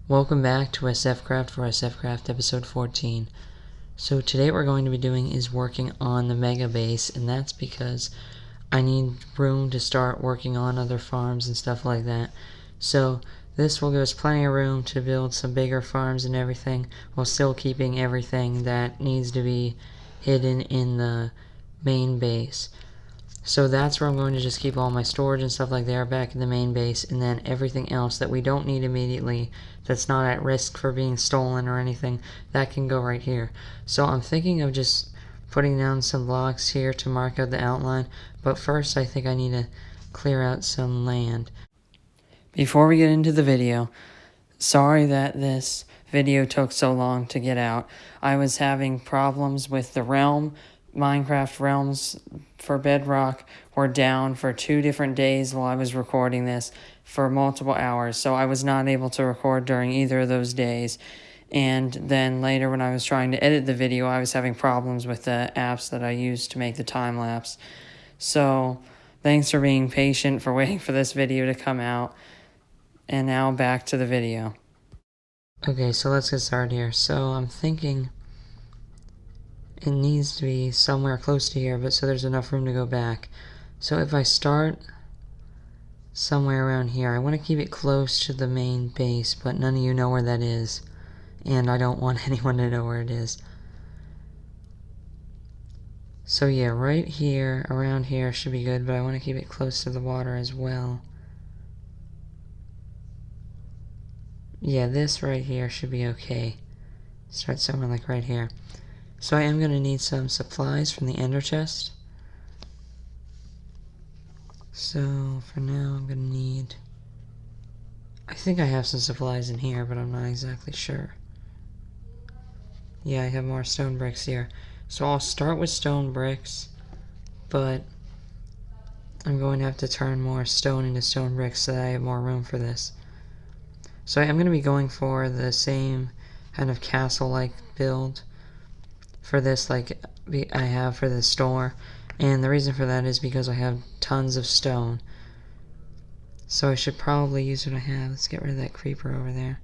Welcome back to SFcraft for SFcraft episode 14. So today what we're going to be doing is working on the mega base, and that's because I need room to start working on other farms and stuff like that. So this will give us plenty of room to build some bigger farms and everything, while still keeping everything that needs to be hidden in the main base. So that's where I'm going to just keep all my storage and stuff like that back in the main base, and then everything else that we don't need immediately, that's not at risk for being stolen or anything, that can go right here. So I'm thinking of just putting down some blocks here to mark out the outline, but first I think I need to clear out some land. Before we get into the video, sorry that this video took so long to get out. I was having problems with the realm. Minecraft realms for Bedrock were down for 2 different days while I was recording this for multiple hours, so I was not able to record during either of those days. And then later when I was trying to edit the video, I was having problems with the apps that I used to make the time lapse. So thanks for being patient, for waiting for this video to come out. And now back to the video. Okay, so let's get started here. So I'm thinking it needs to be somewhere close to here, but so there's enough room to go back. So if I start somewhere around here, I want to keep it close to the main base, but none of you know where that is, and I don't want anyone to know where it is. So yeah, right here, around here should be good, but I want to keep it close to the water as well. Yeah, this right here should be okay. Start somewhere like right here. So I am going to need some supplies from the ender chest. So for now I'm going to need... I think I have some supplies in here, but I'm not exactly sure. Yeah, I have more stone bricks here. So I'll start with stone bricks, but I'm going to have to turn more stone into stone bricks so that I have more room for this. So I'm going to be going for the same kind of castle-like build for this, like I have for the store, and the reason for that is because I have tons of stone, so I should probably use what I have. Let's get rid of that creeper over there.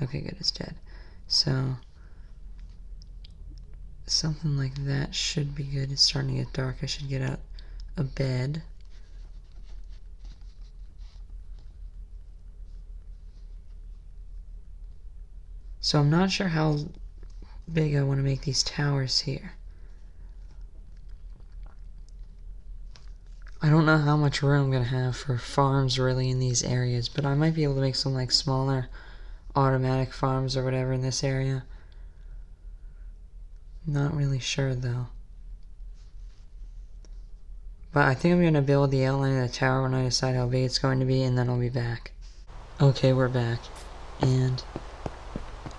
Okay, good, it's dead. So something like that should be good. It's starting to get dark. I should get out a bed. So I'm not sure how big I want to make these towers here. I don't know how much room I'm going to have for farms really in these areas, but I might be able to make some like smaller automatic farms or whatever in this area. Not really sure though. But I think I'm going to build the outline of the tower when I decide how big it's going to be, and then I'll be back. Okay, we're back. And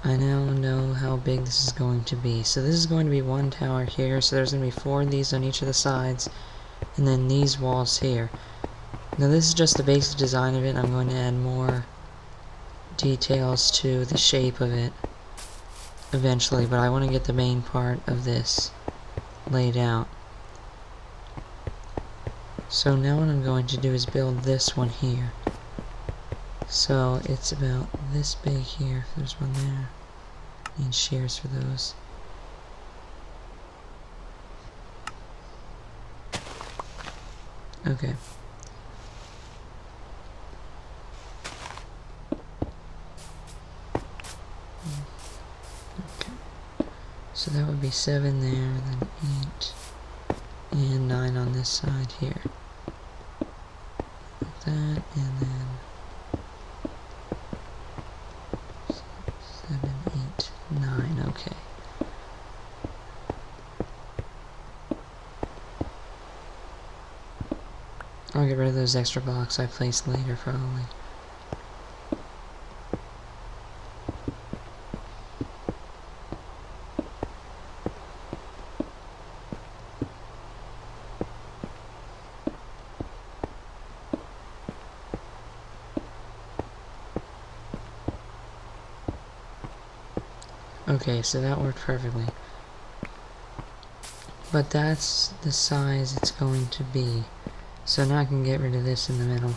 I now know how big this is going to be. So this is going to be one tower here, so there's going to be 4 of these on each of the sides, and then these walls here. Now this is just the basic design of it. I'm going to add more details to the shape of it eventually, but I want to get the main part of this laid out. So now what I'm going to do is build this one here. So it's about this big here, if there's one there. Need shears for those. Okay. Okay. So that would be 7 there, then 8, and 9 on this side here. Like that, and then 7, 8, 9, okay. I'll get rid of those extra blocks I placed later, probably. Okay, so that worked perfectly. But that's the size it's going to be. So now I can get rid of this in the middle.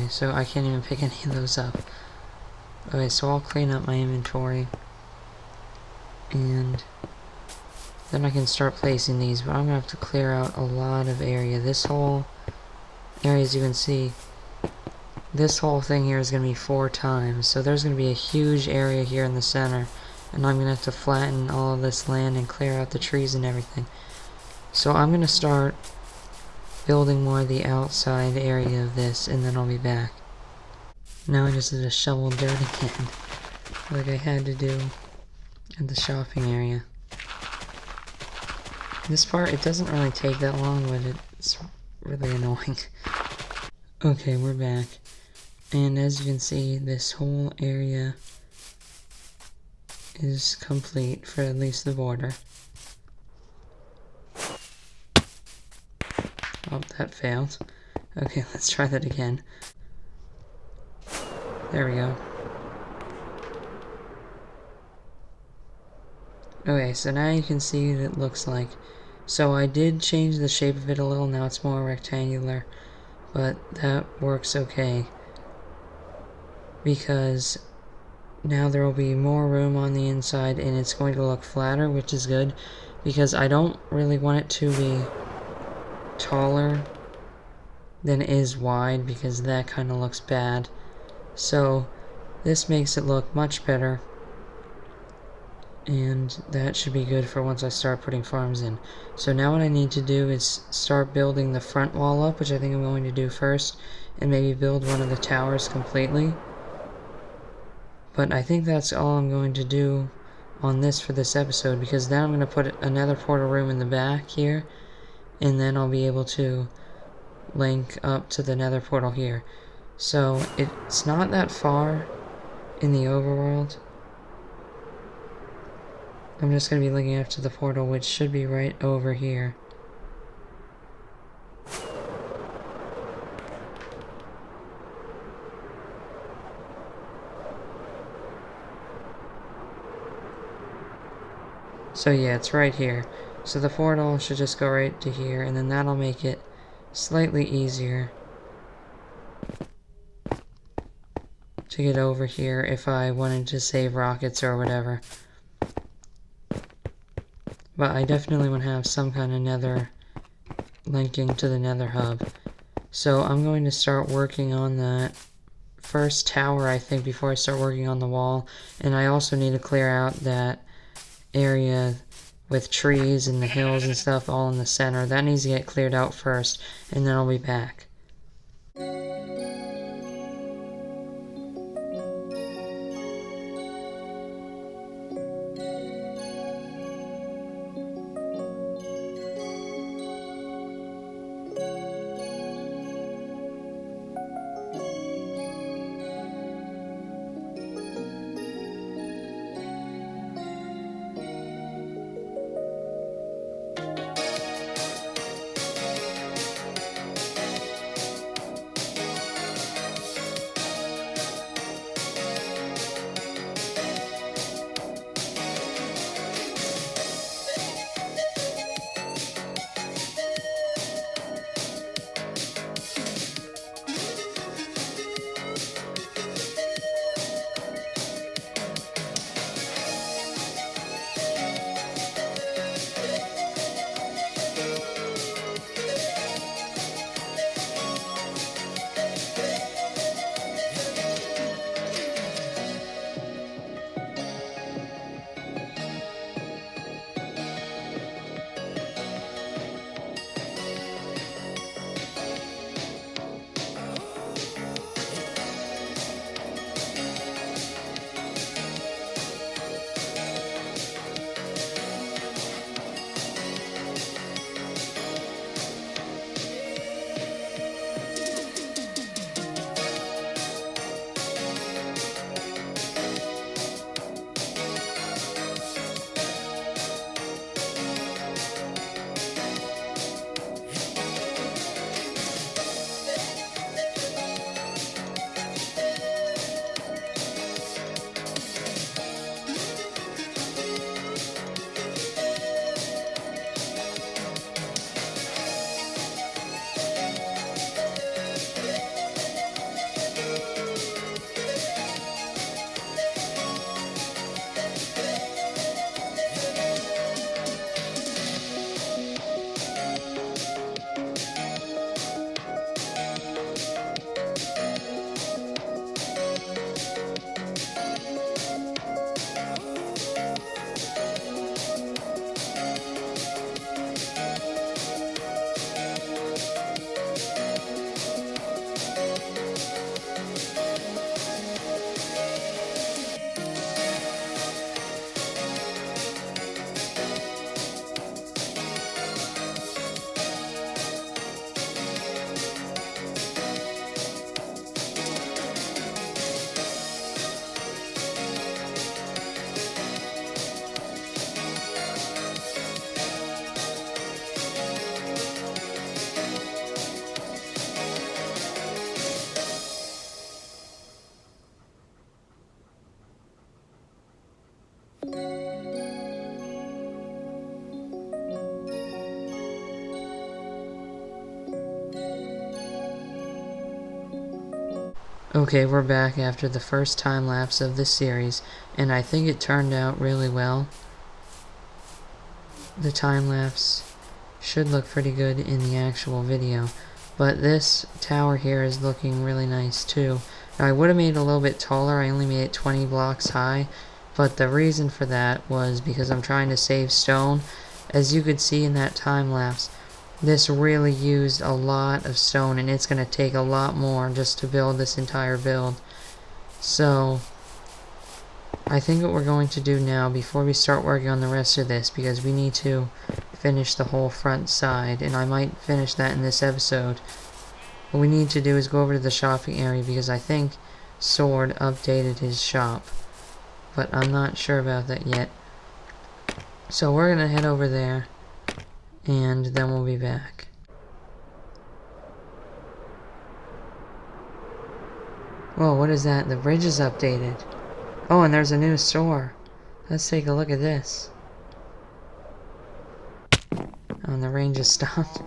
Okay, so I can't even pick any of those up. Okay, so I'll clean up my inventory. And then I can start placing these, but I'm gonna have to clear out a lot of area. This whole area, as you can see, this whole thing here is gonna be 4 times. So there's gonna be a huge area here in the center. And I'm gonna have to flatten all of this land and clear out the trees and everything. So I'm gonna start building more of the outside area of this, and then I'll be back. Now I just did a shovel dirt again, like I had to do at the shopping area. This part, it doesn't really take that long, but it's really annoying. Okay, we're back. And as you can see, this whole area is complete for at least the border. Oh, that failed. Okay, let's try that again. There we go. Okay, so now you can see what it looks like. So I did change the shape of it a little, now it's more rectangular, but that works okay. Because now there will be more room on the inside and it's going to look flatter, which is good, because I don't really want it to be taller than it is wide, because that kind of looks bad. So this makes it look much better, and that should be good for once I start putting farms in. So now what I need to do is start building the front wall up, which I think I'm going to do first, and maybe build one of the towers completely. But I think that's all I'm going to do on this for this episode, because then I'm going to put another portal room in the back here, and then I'll be able to link up to the nether portal here. So it's not that far in the overworld. I'm just going to be linking up to the portal, which should be right over here. So yeah, it's right here. So the portal should just go right to here, and then that'll make it slightly easier to get over here if I wanted to save rockets or whatever. But I definitely want to have some kind of nether linking to the nether hub. So I'm going to start working on that first tower, I think, before I start working on the wall. And I also need to clear out that area with trees and the hills and stuff all in the center. That needs to get cleared out first, and then I'll be back. Okay, we're back after the first time lapse of this series, and I think it turned out really well. The time lapse should look pretty good in the actual video, but this tower here is looking really nice too. Now, I would have made it a little bit taller. I only made it 20 blocks high, but the reason for that was because I'm trying to save stone. As you could see in that time lapse, this really used a lot of stone, and it's going to take a lot more just to build this entire build. So I think what we're going to do now, before we start working on the rest of this, because we need to finish the whole front side, and I might finish that in this episode, what we need to do is go over to the shopping area, because I think Sword updated his shop, but I'm not sure about that yet. So we're going to head over there, and then we'll be back. Whoa, what is that? The bridge is updated. Oh, and there's a new store. Let's take a look at this. Oh, and the rain just stopped.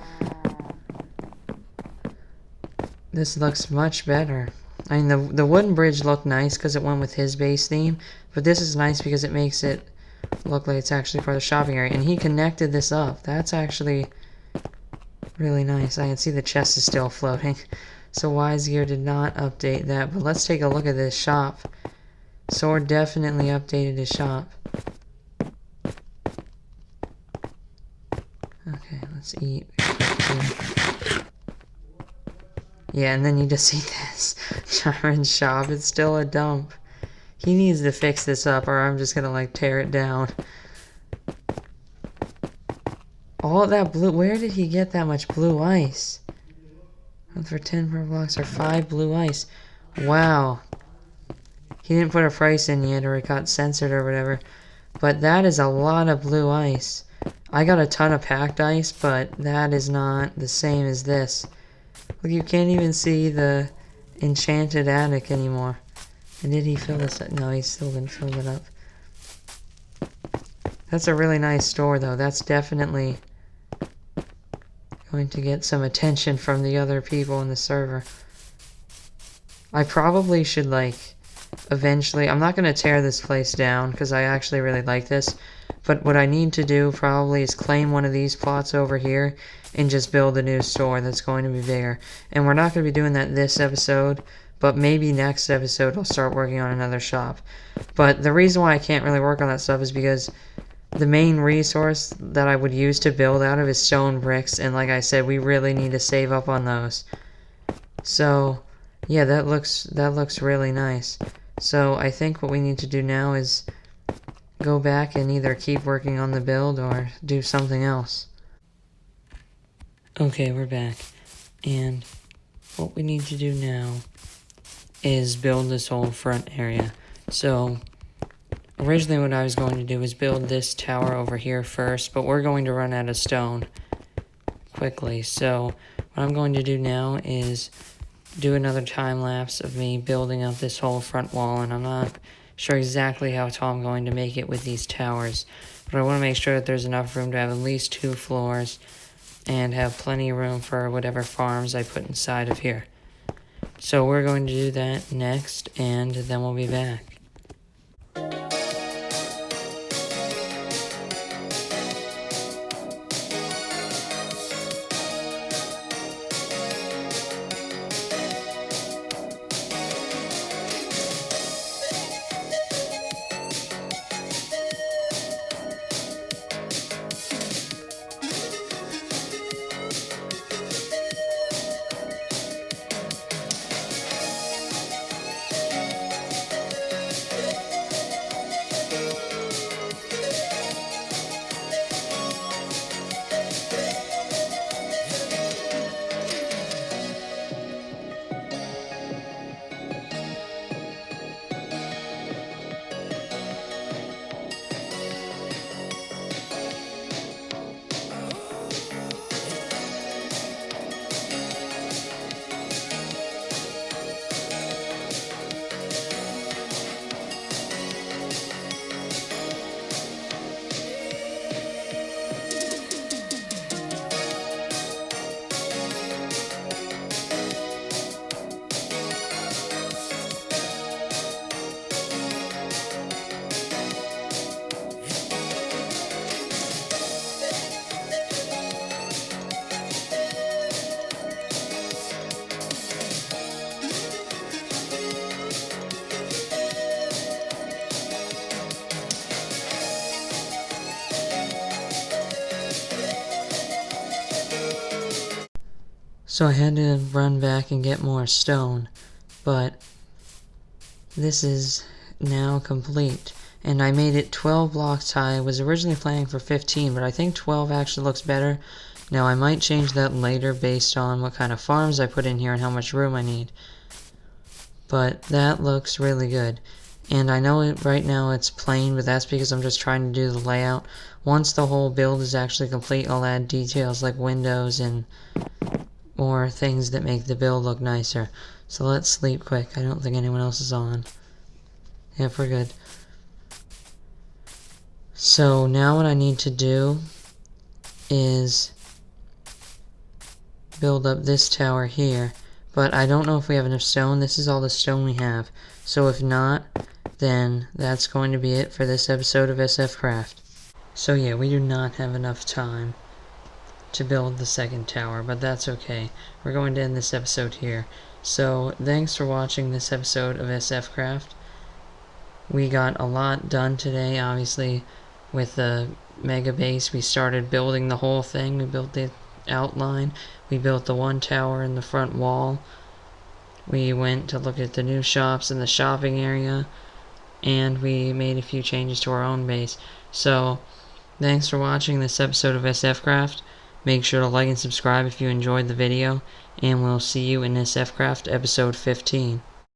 This looks much better. I mean, the wooden bridge looked nice because it went with his base theme, but this is nice because it makes it look like it's actually for the shopping area. And he connected this up. That's actually really nice. I can see the chest is still floating. So Wise Gear did not update that, but let's take a look at this shop. Sword definitely updated his shop. Okay, let's eat. Yeah, and then you just see this Charmin's shop. It's still a dump. He needs to fix this up, or I'm just gonna like tear it down. All that blue. Where did he get that much blue ice? For 10 per blocks or 5 blue ice. Wow. He didn't put a price in yet, or it got censored or whatever. But that is a lot of blue ice. I got a ton of packed ice, but that is not the same as this. Look, you can't even see the enchanted attic anymore. And did he fill this up? No, he still didn't fill it up. That's a really nice store, though. That's definitely going to get some attention from the other people in the server. I probably should, like, eventually... I'm not going to tear this place down, because I actually really like this. But what I need to do probably is claim one of these plots over here and just build a new store that's going to be bigger. And we're not going to be doing that this episode, but maybe next episode I'll start working on another shop. But the reason why I can't really work on that stuff is because the main resource that I would use to build out of is stone bricks, and like I said, we really need to save up on those. So, yeah, that looks really nice. So I think what we need to do now is go back and either keep working on the build or do something else. Okay, we're back. And what we need to do now is build this whole front area. So originally what I was going to do was build this tower over here first, but we're going to run out of stone quickly. So what I'm going to do now is do another time lapse of me building up this whole front wall, and I'm not sure exactly how tall I'm going to make it with these towers, but I want to make sure that there's enough room to have at least 2 floors and have plenty of room for whatever farms I put inside of here. So we're going to do that next, and then we'll be back. So I had to run back and get more stone, but this is now complete. And I made it 12 blocks high. I was originally planning for 15, but I think 12 actually looks better. Now I might change that later based on what kind of farms I put in here and how much room I need. But that looks really good. And I know right now it's plain, but that's because I'm just trying to do the layout. Once the whole build is actually complete, I'll add details like windows and more things that make the build look nicer. So let's sleep quick. I don't think anyone else is on. Yep, we're good. So now what I need to do is build up this tower here. But I don't know if we have enough stone. This is all the stone we have. So if not, then that's going to be it for this episode of SF Craft. So yeah, we do not have enough time to build the second tower, but that's okay. We're going to end this episode here. So thanks for watching this episode of SF Craft. We got a lot done today, obviously. With the mega base, we started building the whole thing. We built the outline. We built the one tower in the front wall. We went to look at the new shops in the shopping area. And we made a few changes to our own base. So, thanks for watching this episode of SF Craft. Make sure to like and subscribe if you enjoyed the video. And we'll see you in SF Craft episode 15.